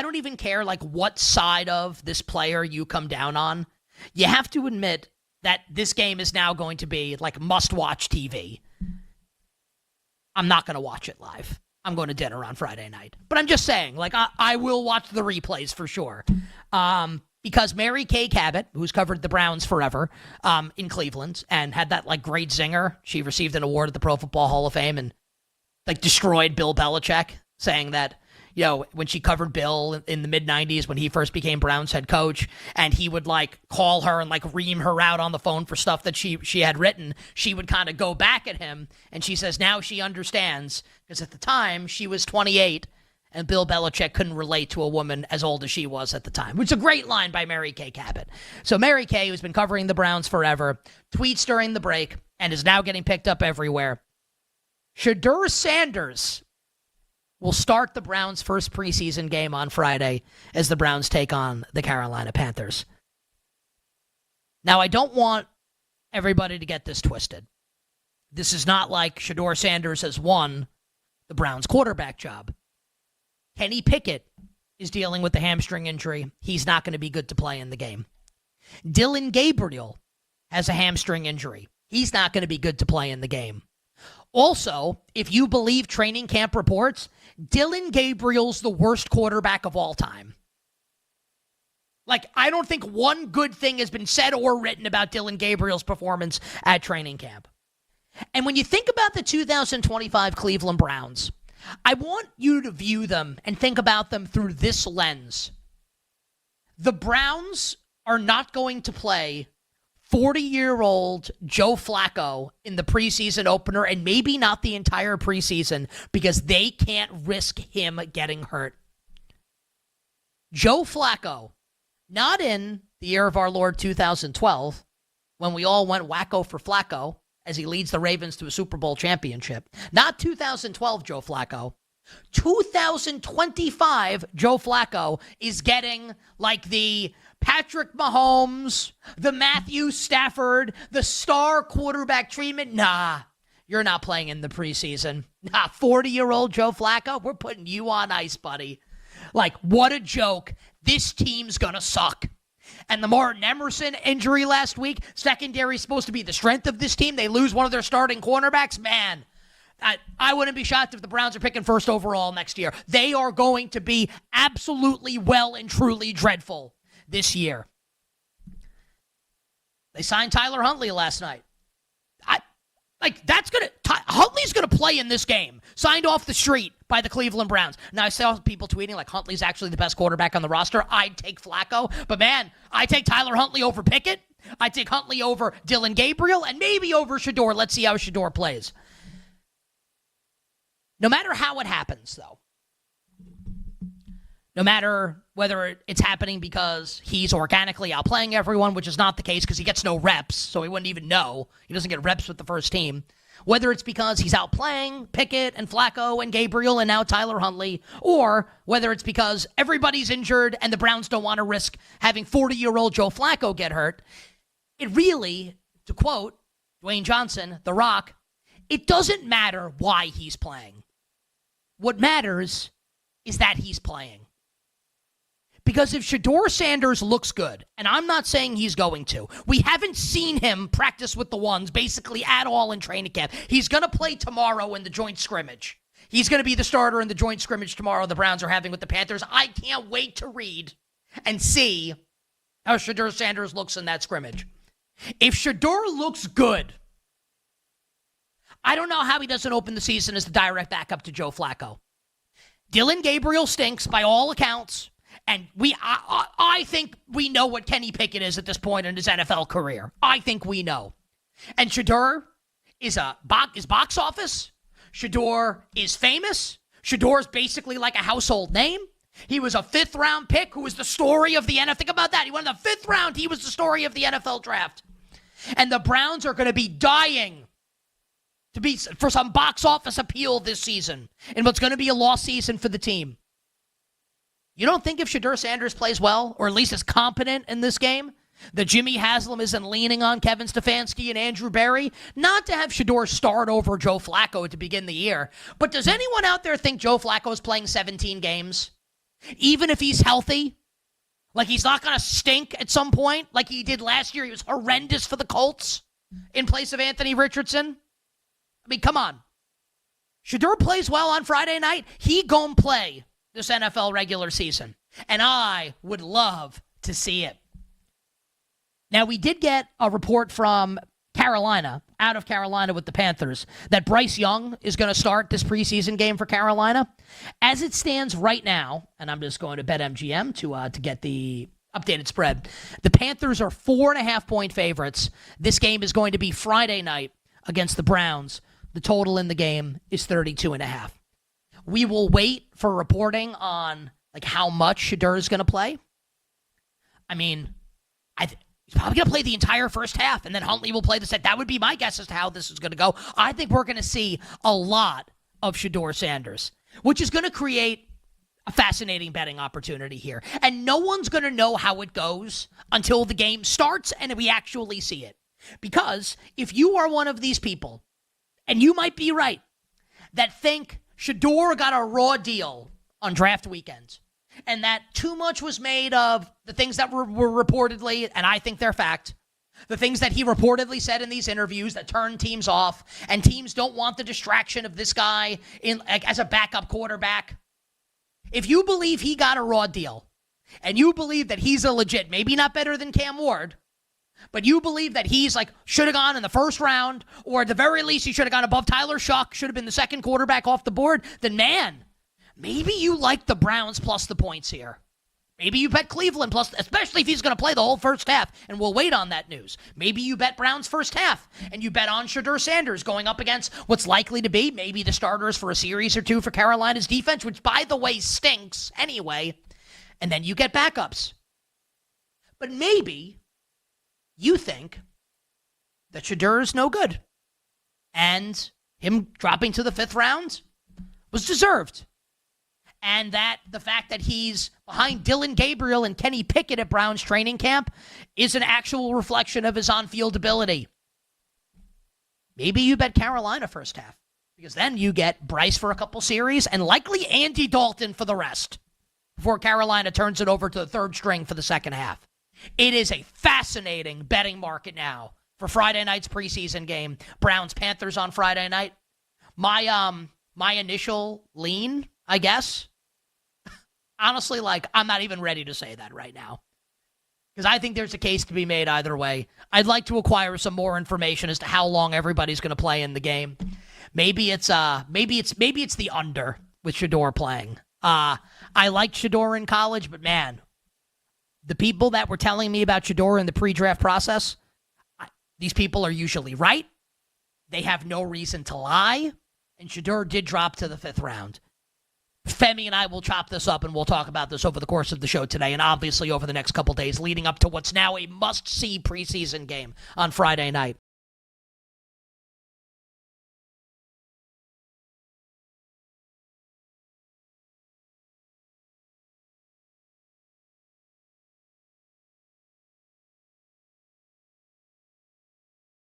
I don't even care like what side of this player you come down on. You have to admit that this game is now going to be like must-watch TV. I'm not going to watch it live. I'm going to dinner on Friday night. But I'm just saying, like, I will watch the replays for sure. Because Mary Kay Cabot, who's covered the Browns forever in Cleveland and had that, like, great zinger. She received an award at the Pro Football Hall of Fame and, like, destroyed Bill Belichick, saying that, you know, when she covered Bill in the mid-90s when he first became Browns head coach, and he would, like, call her and, like, ream her out on the phone for stuff that she had written, she would kind of go back at him, and she says now she understands, because at the time, she was 28, and Bill Belichick couldn't relate to a woman as old as she was at the time, which is a great line by Mary Kay Cabot. So Mary Kay, who's been covering the Browns forever, tweets during the break, and is now getting picked up everywhere. Shedeur Sanders will start the Browns' first preseason game on Friday as the Browns take on the Carolina Panthers. Now, I don't want everybody to get this twisted. This is not like Shedeur Sanders has won the Browns' quarterback job. Kenny Pickett is dealing with the hamstring injury. He's not going to be good to play in the game. Dillon Gabriel has a hamstring injury. He's not going to be good to play in the game. Also, if you believe training camp reports, Dillon Gabriel's the worst quarterback of all time. Like, I don't think one good thing has been said or written about Dillon Gabriel's performance at training camp. And when you think about the 2025 Cleveland Browns, I want you to view them and think about them through this lens. The Browns are not going to play 40-year-old Joe Flacco in the preseason opener, and maybe not the entire preseason, because they can't risk him getting hurt. Joe Flacco, not in the year of our Lord 2012, when we all went wacko for Flacco as he leads the Ravens to a Super Bowl championship. Not 2012 Joe Flacco. 2025 Joe Flacco is getting like the Patrick Mahomes, the Matthew Stafford, the star quarterback treatment. Nah, you're not playing in the preseason. Nah, 40-year-old Joe Flacco, we're putting you on ice, buddy. Like, what a joke. This team's going to suck. And the Martin Emerson injury last week, secondary is supposed to be the strength of this team. They lose one of their starting cornerbacks. Man, I wouldn't be shocked if the Browns are picking first overall next year. They are going to be absolutely well and truly dreadful this year. They signed Tyler Huntley last night. Huntley's gonna play in this game. Signed off the street by the Cleveland Browns. Now I saw people tweeting like Huntley's actually the best quarterback on the roster. I'd take Flacco, but man, I take Tyler Huntley over Pickett. I take Huntley over Dillon Gabriel, and maybe over Shedeur. Let's see how Shedeur plays. No matter how it happens, though, no matter whether it's happening because he's organically outplaying everyone, which is not the case because he gets no reps, so he wouldn't even know. He doesn't get reps with the first team. Whether it's because he's outplaying Pickett and Flacco and Gabriel and now Tyler Huntley, or whether it's because everybody's injured and the Browns don't want to risk having 40-year-old Joe Flacco get hurt, it really, to quote Dwayne Johnson, The Rock, it doesn't matter why he's playing. What matters is that he's playing. Because if Shedeur Sanders looks good, and I'm not saying he's going to, we haven't seen him practice with the ones basically at all in training camp. He's going to play tomorrow in the joint scrimmage. He's going to be the starter in the joint scrimmage tomorrow the Browns are having with the Panthers. I can't wait to read and see how Shedeur Sanders looks in that scrimmage. If Shedeur looks good, I don't know how he doesn't open the season as the direct backup to Joe Flacco. Dillon Gabriel stinks by all accounts. And I think we know what Kenny Pickett is at this point in his NFL career. I think we know. And Shedeur is box office. Shedeur is famous. Shedeur is basically like a household name. He was a fifth-round pick who was the story of the NFL. Think about that. He went in the fifth round. He was the story of the NFL draft. And the Browns are going to be dying for some box office appeal this season in what's going to be a lost season for the team. You don't think if Shedeur Sanders plays well, or at least is competent in this game, that Jimmy Haslam isn't leaning on Kevin Stefanski and Andrew Berry? Not to have Shedeur start over Joe Flacco to begin the year, but does anyone out there think Joe Flacco is playing 17 games? Even if he's healthy, like he's not going to stink at some point like he did last year. He was horrendous for the Colts in place of Anthony Richardson. I mean, come on. Shedeur plays well on Friday night. He gon' play this NFL regular season. And I would love to see it. Now, we did get a report from Carolina, out of Carolina with the Panthers, that Bryce Young is going to start this preseason game for Carolina. As it stands right now, and I'm just going to BetMGM to get the updated spread, the Panthers are 4.5-point favorites. This game is going to be Friday night against the Browns. The total in the game is 32.5. We will wait for reporting on like how much Shedeur is going to play. I mean, he's probably going to play the entire first half, and then Huntley will play the set. That would be my guess as to how this is going to go. I think we're going to see a lot of Shedeur Sanders, which is going to create a fascinating betting opportunity here. And no one's going to know how it goes until the game starts and we actually see it. Because if you are one of these people, and you might be right, that think Shedeur got a raw deal on draft weekend, and that too much was made of the things that were reportedly, and I think they're fact, the things that he reportedly said in these interviews that turned teams off, and teams don't want the distraction of this guy as a backup quarterback. If you believe he got a raw deal, and you believe that he's a legit, maybe not better than Cam Ward, but you believe that he's should have gone in the first round, or at the very least he should have gone above Tyler Shuck, should have been the second quarterback off the board, then man, maybe you like the Browns plus the points here. Maybe you bet Cleveland plus, especially if he's going to play the whole first half, and we'll wait on that news. Maybe you bet Browns first half, and you bet on Shedeur Sanders going up against what's likely to be maybe the starters for a series or two for Carolina's defense, which, by the way, stinks anyway, and then you get backups. But maybe you think that Shedeur is no good, and him dropping to the 5th round was deserved. And that the fact that he's behind Dylan Gabriel and Kenny Pickett at Browns training camp is an actual reflection of his on-field ability. Maybe you bet Carolina first half, because then you get Bryce for a couple series and likely Andy Dalton for the rest before Carolina turns it over to the third string for the second half. It is a fascinating betting market now for Friday night's preseason game. Browns-Panthers on Friday night. My initial lean, I guess, honestly, I'm not even ready to say that right now, because I think there's a case to be made either way. I'd like to acquire some more information as to how long everybody's going to play in the game. Maybe it's the under with Shedeur playing. I liked Shedeur in college, but man, the people that were telling me about Shedeur in the pre-draft process, these people are usually right. They have no reason to lie, and Shedeur did drop to the 5th round. Femi and I will chop this up, and we'll talk about this over the course of the show today, and obviously over the next couple days leading up to what's now a must-see preseason game on Friday night.